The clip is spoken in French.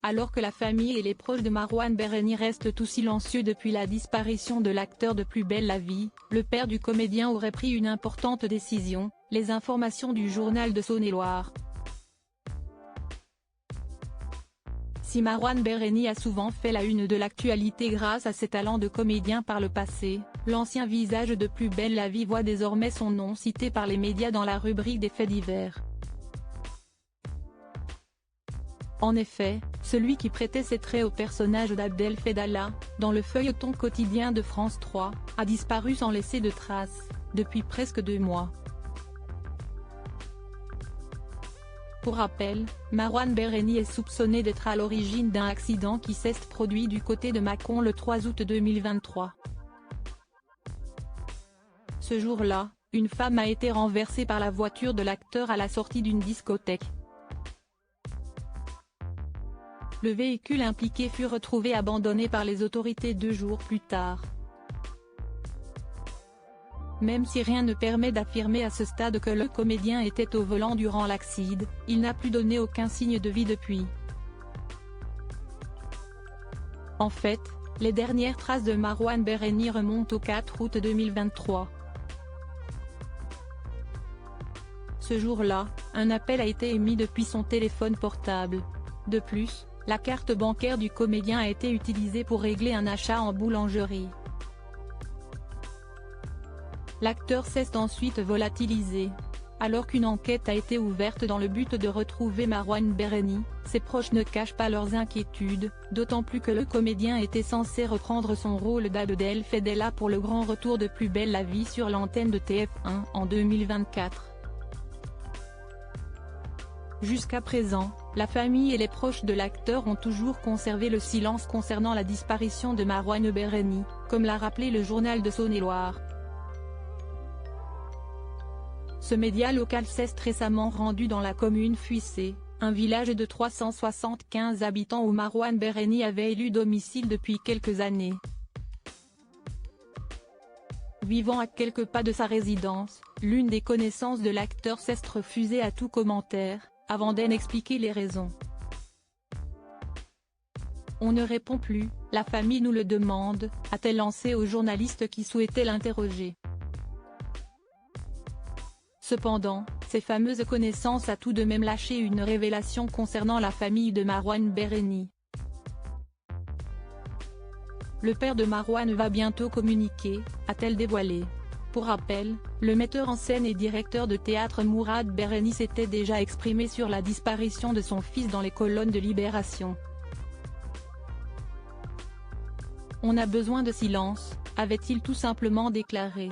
alors que la famille et les proches de Marouane Berreni restent tout silencieux depuis la disparition de l'acteur de Plus belle la vie, le père du comédien aurait pris une importante décision, les informations du journal de Saône-et-Loire. Si Marouane Berreni a souvent fait la une de l'actualité grâce à ses talents de comédien par le passé, l'ancien visage de Plus belle la vie voit désormais son nom cité par les médias dans la rubrique des faits divers. En effet, celui qui prêtait ses traits au personnage d'Abdel Fedallah, dans le feuilleton quotidien de France 3, a disparu sans laisser de traces, depuis presque 2 mois. Pour rappel, Marouane Berreni est soupçonné d'être à l'origine d'un accident qui s'est produit du côté de Mâcon le 3 août 2023. Ce jour-là, une femme a été renversée par la voiture de l'acteur à la sortie d'une discothèque. Le véhicule impliqué fut retrouvé abandonné par les autorités 2 jours plus tard. Même si rien ne permet d'affirmer à ce stade que le comédien était au volant durant l'accident, il n'a plus donné aucun signe de vie depuis. En fait, les dernières traces de Marouane Berreni remontent au 4 août 2023. Ce jour-là, un appel a été émis depuis son téléphone portable. De plus, la carte bancaire du comédien a été utilisée pour régler un achat en boulangerie. L'acteur s'est ensuite volatilisé. Alors qu'une enquête a été ouverte dans le but de retrouver Marouane Berreni, ses proches ne cachent pas leurs inquiétudes, d'autant plus que le comédien était censé reprendre son rôle d'Abdel Fedallah pour le grand retour de Plus belle la vie sur l'antenne de TF1 en 2024. Jusqu'à présent, la famille et les proches de l'acteur ont toujours conservé le silence concernant la disparition de Marouane Berreni, comme l'a rappelé le journal de Saône-et-Loire. Ce média local s'est récemment rendu dans la commune Fuissé, un village de 375 habitants où Marouane Berreni avait élu domicile depuis quelques années. Vivant à quelques pas de sa résidence, l'une des connaissances de l'acteur s'est refusée à tout commentaire, avant d'en expliquer les raisons. On ne répond plus, la famille nous le demande, a-t-elle lancé aux journalistes qui souhaitaient l'interroger. Cependant, ces fameuses connaissances a tout de même lâché une révélation concernant la famille de Marouane Berreni. Le père de Marouane va bientôt communiquer, a-t-elle dévoilé. Pour rappel, le metteur en scène et directeur de théâtre Mourad Berreni s'était déjà exprimé sur la disparition de son fils dans les colonnes de Libération. On a besoin de silence, avait-il tout simplement déclaré.